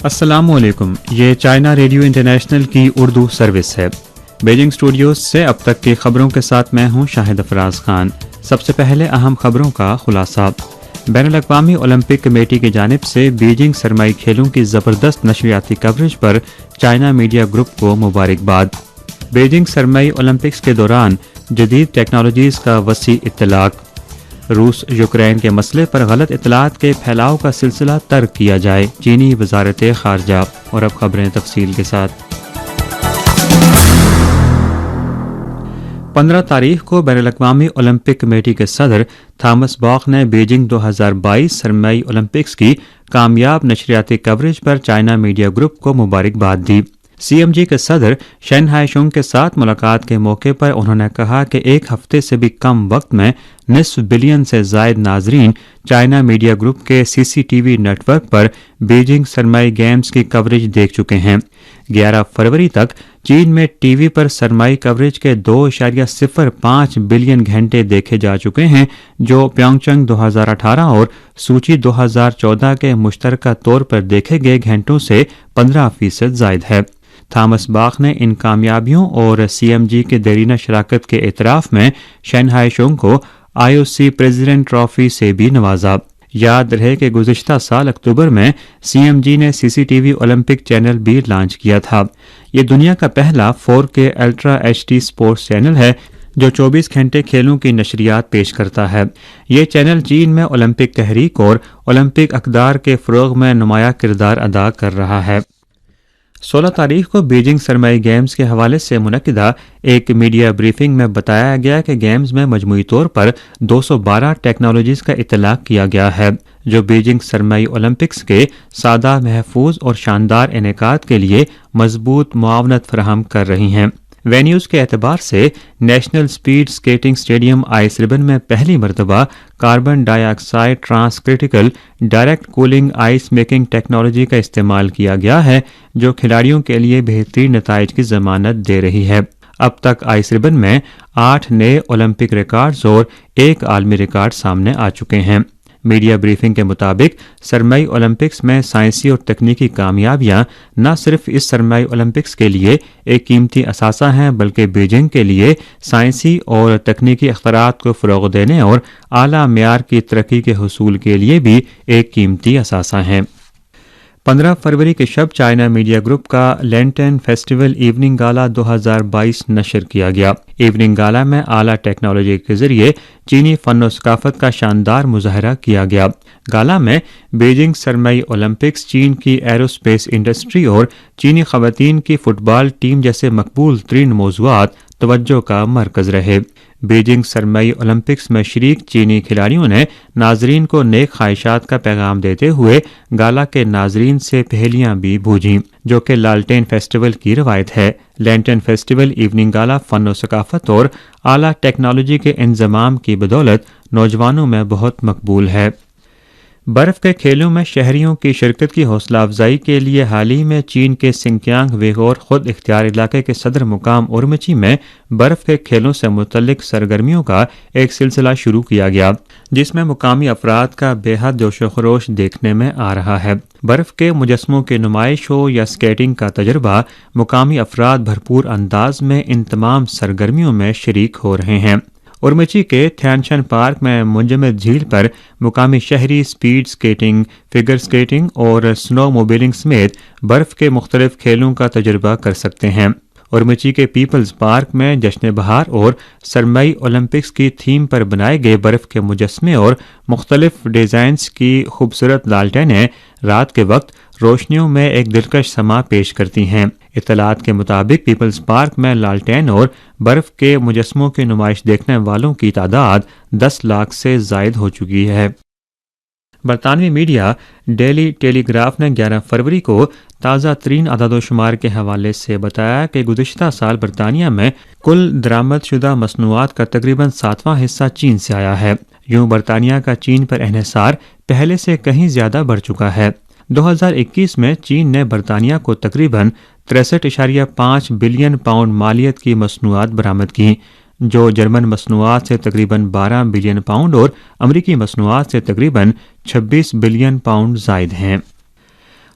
السلام علیکم، یہ چائنا ریڈیو انٹرنیشنل کی اردو سروس ہے۔ بیجنگ اسٹوڈیوز سے اب تک کی خبروں کے ساتھ میں ہوں شاہد افراز خان۔ سب سے پہلے اہم خبروں کا خلاصہ۔ بین الاقوامی اولمپک کمیٹی کی جانب سے بیجنگ سرمائی کھیلوں کی زبردست نشریاتی کوریج پر چائنا میڈیا گروپ کو مبارکباد۔ بیجنگ سرمائی اولمپکس کے دوران جدید ٹیکنالوجیز کا وسیع اطلاق۔ روس یوکرین کے مسئلے پر غلط اطلاعات کے پھیلاؤ کا سلسلہ ترک کیا جائے، چینی وزارت خارجہ۔ اور اب خبریں تفصیل کے ساتھ۔ 15 تاریخ کو بین الاقوامی اولمپک کمیٹی کے صدر تھامس باخ نے بیجنگ 2022 سرمائی اولمپکس کی کامیاب نشریاتی کوریج پر چائنا میڈیا گروپ کو مبارکباد دی۔ سی ایم جی کے صدر شین ہائی شنگ کے ساتھ ملاقات کے موقع پر انہوں نے کہا کہ ایک ہفتے سے بھی کم وقت میں نصف بلین سے زائد ناظرین چائنا میڈیا گروپ کے C C T V network پر بیجنگ سرمائی گیمز کی کوریج دیکھ چکے ہیں۔ 11 فروری تک چین میں ٹی وی پر سرمائی کوریج کے 2.05 بلین گھنٹے دیکھے جا چکے ہیں، جو پیونگچنگ 2018 اور سوچی 2014 کے مشترکہ طور پر دیکھے گئے گھنٹوں سے 15% زائد ہے۔ تھامس باخ نے ان کامیابیوں اور سی ایم جی کے دیرینہ شراکت کے اعتراف میں شین ہائی شنگ کو آئی او سی پریزیڈنٹ ٹرافی سے بھی نوازا۔ یاد رہے کہ گزشتہ سال اکتوبر میں سی ایم جی نے C C T V Olympic channel بھی لانچ کیا تھا۔ یہ دنیا کا پہلا 4K ultra H D sports channel ہے جو 24 گھنٹے کھیلوں کی نشریات پیش کرتا ہے۔ یہ چینل چین میں اولمپک تحریک اور اولمپک اقدار کے فروغ میں نمایاں کردار ادا کر رہا ہے۔ 16 تاریخ کو بیجنگ سرمائی گیمز کے حوالے سے منعقدہ ایک میڈیا بریفنگ میں بتایا گیا کہ گیمز میں مجموعی طور پر 212 ٹیکنالوجیز کا اطلاق کیا گیا ہے، جو بیجنگ سرمائی اولمپکس کے سادہ، محفوظ اور شاندار انعقاد کے لیے مضبوط معاونت فراہم کر رہی ہیں۔ وینیوز کے اعتبار سے national speed skating stadium ice ribbon میں پہلی مرتبہ carbon dioxide transcritical direct cooling ice making technology کا استعمال کیا گیا ہے، جو کھلاڑیوں کے لیے بہترین نتائج کی ضمانت دے رہی ہے۔ اب تک آئس ربن میں 8 نئے اولمپک ریکارڈز اور ایک عالمی ریکارڈ سامنے آ چکے ہیں۔ میڈیا بریفنگ کے مطابق سرمائی اولمپکس میں سائنسی اور تکنیکی کامیابیاں نہ صرف اس سرمائی اولمپکس کے لیے ایک قیمتی اثاثہ ہیں، بلکہ بیجنگ کے لیے سائنسی اور تکنیکی اختراعات کو فروغ دینے اور اعلیٰ معیار کی ترقی کے حصول کے لیے بھی ایک قیمتی اثاثہ ہیں۔ 15 فروری کی شب چائنا میڈیا گروپ کا لینٹن فیسٹیول ایوننگ گالا 2022 نشر کیا گیا۔ ایوننگ گالا میں اعلیٰ ٹیکنالوجی کے ذریعے چینی فن و ثقافت کا شاندار مظاہرہ کیا گیا۔ گالا میں بیجنگ سرمائی اولمپکس، چین کی ایروسپیس انڈسٹری اور چینی خواتین کی فٹ بال ٹیم جیسے مقبول ترین موضوعات توجہ کا مرکز رہے۔ بیجنگ سرمائی اولمپکس میں شریک چینی کھلاڑیوں نے ناظرین کو نیک خواہشات کا پیغام دیتے ہوئے گالا کے ناظرین سے پہیلیاں بھی بوجھیں، جو کہ لالٹین فیسٹیول کی روایت ہے۔ لینٹن فیسٹیول ایوننگ گالا فن و ثقافت اور اعلیٰ ٹیکنالوجی کے انضمام کی بدولت نوجوانوں میں بہت مقبول ہے۔ برف کے کھیلوں میں شہریوں کی شرکت کی حوصلہ افزائی کے لیے حال ہی میں چین کے سنکیانگ ویغور خود اختیار علاقے کے صدر مقام اورمچی میں برف کے کھیلوں سے متعلق سرگرمیوں کا ایک سلسلہ شروع کیا گیا، جس میں مقامی افراد کا بے حد جوش و خروش دیکھنے میں آ رہا ہے۔ برف کے مجسموں کی نمائش ہو یا سکیٹنگ کا تجربہ، مقامی افراد بھرپور انداز میں ان تمام سرگرمیوں میں شریک ہو رہے ہیں۔ اورمچی کے تھیانشن پارک میں منجمد جھیل پر مقامی شہری سپیڈ سکیٹنگ، فگر سکیٹنگ اور سنو موبیلنگ سمیت برف کے مختلف کھیلوں کا تجربہ کر سکتے ہیں۔ اورمچی کے پیپلز پارک میں جشن بہار اور سرمائی اولمپکس کی تھیم پر بنائے گئے برف کے مجسمے اور مختلف ڈیزائنز کی خوبصورت لالٹینیں رات کے وقت روشنیوں میں ایک دلکش سما پیش کرتی ہیں۔ اطلاعات کے مطابق پیپلز پارک میں لالٹین اور برف کے مجسموں کی نمائش دیکھنے والوں کی تعداد 10 لاکھ سے زائد ہو چکی ہے۔ برطانوی میڈیا ڈیلی ٹیلی گراف نے 11 فروری کو تازہ ترین اعداد و شمار کے حوالے سے بتایا کہ گزشتہ سال برطانیہ میں کل درآمد شدہ مصنوعات کا تقریباً 7واں حصہ چین سے آیا ہے۔ یوں برطانیہ کا چین پر انحصار پہلے سے کہیں زیادہ بڑھ چکا ہے۔ 2021 میں چین نے برطانیہ کو تقریباً 63.5 بلین پاؤنڈ مالیت کی مصنوعات برآمد کی، جو جرمن مصنوعات سے تقریباً 12 بلین پاؤنڈ اور امریکی مصنوعات سے تقریباً 26 بلین پاؤنڈ زائد ہیں۔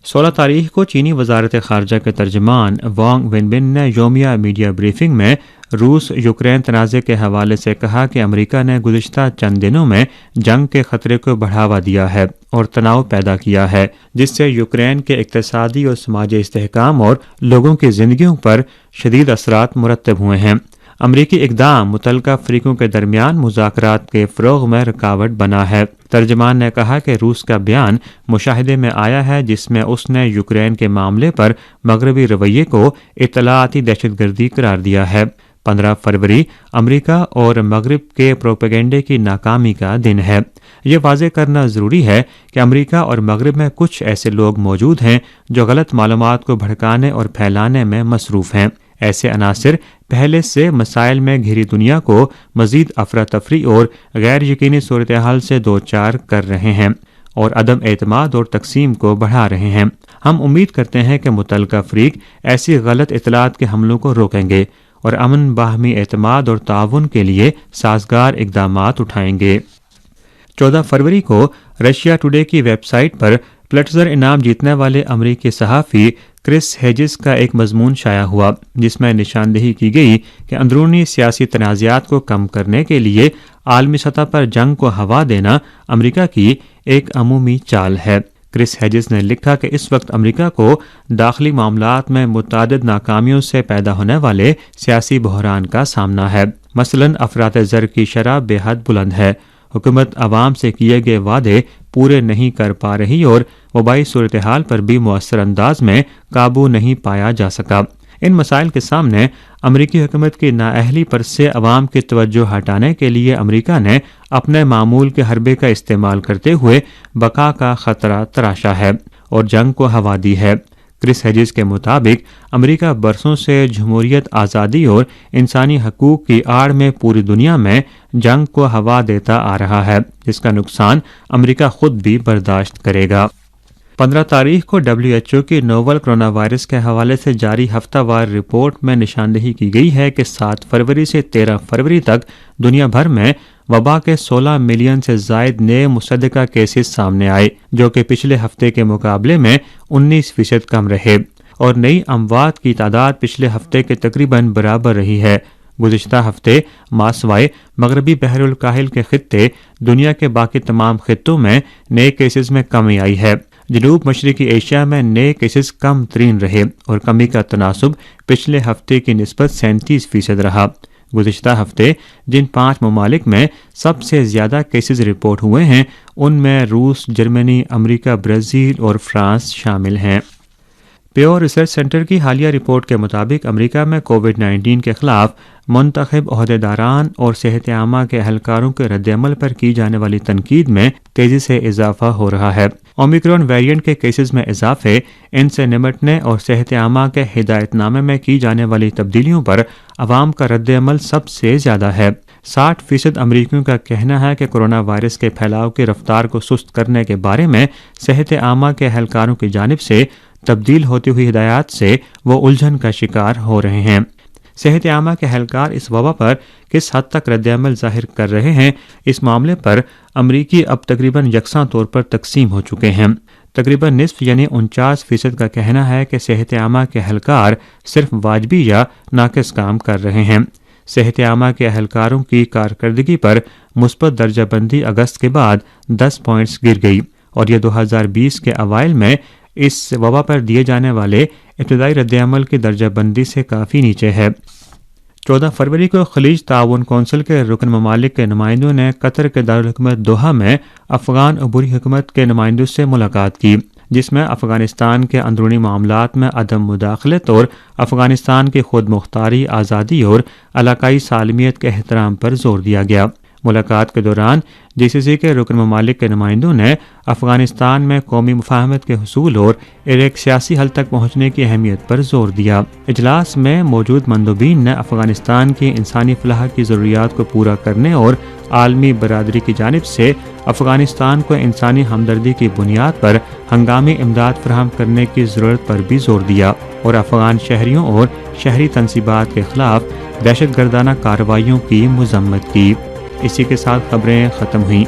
16 تاریخ کو چینی وزارت خارجہ کے ترجمان وانگ ونبن نے یومیہ میڈیا بریفنگ میں روس یوکرین تنازع کے حوالے سے کہا کہ امریکہ نے گزشتہ چند دنوں میں جنگ کے خطرے کو بڑھاوا دیا ہے اور تناؤ پیدا کیا ہے، جس سے یوکرین کے اقتصادی اور سماجی استحکام اور لوگوں کی زندگیوں پر شدید اثرات مرتب ہوئے ہیں۔ امریکی اقدام متعلقہ فریقوں کے درمیان مذاکرات کے فروغ میں رکاوٹ بنا ہے۔ ترجمان نے کہا کہ روس کا بیان مشاہدے میں آیا ہے جس میں اس نے یوکرین کے معاملے پر مغربی رویے کو اطلاعاتی دہشت گردی قرار دیا ہے۔ 15 فروری امریکہ اور مغرب کے پروپیگنڈے کی ناکامی کا دن ہے۔ یہ واضح کرنا ضروری ہے کہ امریکہ اور مغرب میں کچھ ایسے لوگ موجود ہیں جو غلط معلومات کو بھڑکانے اور پھیلانے میں مصروف ہیں۔ ایسے عناصر پہلے سے مسائل میں گھری دنیا کو مزید افراتفری اور غیر یقینی صورتحال سے دوچار کر رہے ہیں اور عدم اعتماد اور تقسیم کو بڑھا رہے ہیں۔ ہم امید کرتے ہیں کہ متعلقہ فریق ایسی غلط اطلاعات کے حملوں کو روکیں گے اور امن، باہمی اعتماد اور تعاون کے لیے سازگار اقدامات اٹھائیں گے۔ 14 فروری کو رشیا ٹوڈے کی ویب سائٹ پر پلٹزر انعام جیتنے والے امریکی صحافی کرس ہیجز کا ایک مضمون شائع ہوا جس میں نشاندہی کی گئی کہ اندرونی سیاسی تنازعات کو کم کرنے کے لیے عالمی سطح پر جنگ کو ہوا دینا امریکہ کی ایک عمومی چال ہے۔ کرس ہیجز نے لکھا کہ اس وقت امریکہ کو داخلی معاملات میں متعدد ناکامیوں سے پیدا ہونے والے سیاسی بحران کا سامنا ہے۔ مثلاً افراط زر کی شرح بے حد بلند ہے، حکومت عوام سے کیے گئے وعدے پورے نہیں کر پا رہی اور وبائی صورتحال پر بھی مؤثر انداز میں قابو نہیں پایا جا سکا۔ ان مسائل کے سامنے امریکی حکومت کی نااہلی پر سے عوام کی توجہ ہٹانے کے لیے امریکہ نے اپنے معمول کے حربے کا استعمال کرتے ہوئے بقا کا خطرہ تراشا ہے اور جنگ کو ہوا دی ہے۔ کرس ہیجز کے مطابق امریکہ برسوں سے جمہوریت، آزادی اور انسانی حقوق کی آڑ میں پوری دنیا میں جنگ کو ہوا دیتا آ رہا ہے، جس کا نقصان امریکہ خود بھی برداشت کرے گا۔ 15 تاریخ کو WHO کی نوول کرونا وائرس کے حوالے سے جاری ہفتہ وار رپورٹ میں نشاندہی کی گئی ہے کہ 7 فروری سے 13 فروری تک دنیا بھر میں وبا کے 16 ملین سے زائد نئے مصدقہ کیسز سامنے آئے، جو کہ پچھلے ہفتے کے مقابلے میں 19% کم رہے، اور نئی اموات کی تعداد پچھلے ہفتے کے تقریباً برابر رہی ہے۔ گزشتہ ہفتے ماسوائے مغربی بحر الکاہل کے خطے دنیا کے باقی تمام خطوں میں نئے کیسز میں کمی آئی ہے۔ جنوب مشرقی ایشیا میں نئے کیسز کم ترین رہے اور کمی کا تناسب پچھلے ہفتے کی نسبت 37% رہا۔ گزشتہ ہفتے جن 5 ممالک میں سب سے زیادہ کیسز رپورٹ ہوئے ہیں ان میں روس، جرمنی، امریکہ، برازیل اور فرانس شامل ہیں۔ پیو ریسرچ سینٹر کی حالیہ رپورٹ کے مطابق امریکہ میں کووڈ-19 کے خلاف منتخب عہدیداران اور صحت عامہ کے اہلکاروں کے رد عمل پر کی جانے والی تنقید میں تیزی سے اضافہ ہو رہا ہے۔ اومیکرون ویریئنٹ کے کیسز میں اضافے، ان سے نمٹنے اور صحت عامہ کے ہدایت نامے میں کی جانے والی تبدیلیوں پر عوام کا رد عمل سب سے زیادہ ہے۔ 60% امریکیوں کا کہنا ہے کہ کرونا وائرس کے پھیلاؤ کی رفتار کو سست کرنے کے بارے میں صحت عامہ کے اہلکاروں کی جانب سے تبدیل ہوتی ہوئی ہدایات سے وہ الجھن کا شکار ہو رہے ہیں۔ صحت عامہ کے اہلکار اس وبا پر کس حد تک رد عمل ظاہر کر رہے ہیں، اس معاملے پر امریکی اب تقریباً یکساں طور پر تقسیم ہو چکے ہیں۔ تقریباً نصف یعنی 49% کا کہنا ہے کہ صحت عامہ کے اہلکار صرف واجبی یا ناقص کام کر رہے ہیں۔ صحت عامہ کے اہلکاروں کی کارکردگی پر مثبت درجہ بندی اگست کے بعد 10 پوائنٹس گر گئی اور یہ 2020 کے اوائل میں اس وبا پر دیے جانے والے ابتدائی رد عمل کی درجہ بندی سے کافی نیچے ہے۔ 14 فروری کو خلیج تعاون کونسل کے رکن ممالک کے نمائندوں نے قطر کے دارالحکومت دوحہ میں افغان عبوری حکومت کے نمائندوں سے ملاقات کی، جس میں افغانستان کے اندرونی معاملات میں عدم مداخلت اور افغانستان کی خود مختاری، آزادی اور علاقائی سالمیت کے احترام پر زور دیا گیا۔ ملاقات کے دوران GCC کے رکن ممالک کے نمائندوں نے افغانستان میں قومی مفاہمت کے حصول اور ایک سیاسی حل تک پہنچنے کی اہمیت پر زور دیا۔ اجلاس میں موجود مندوبین نے افغانستان کی انسانی فلاح کی ضروریات کو پورا کرنے اور عالمی برادری کی جانب سے افغانستان کو انسانی ہمدردی کی بنیاد پر ہنگامی امداد فراہم کرنے کی ضرورت پر بھی زور دیا اور افغان شہریوں اور شہری تنصیبات کے خلاف دہشت گردانہ کارروائیوں کی مذمت کی۔ اسی کے ساتھ خبریں ختم ہوئیں۔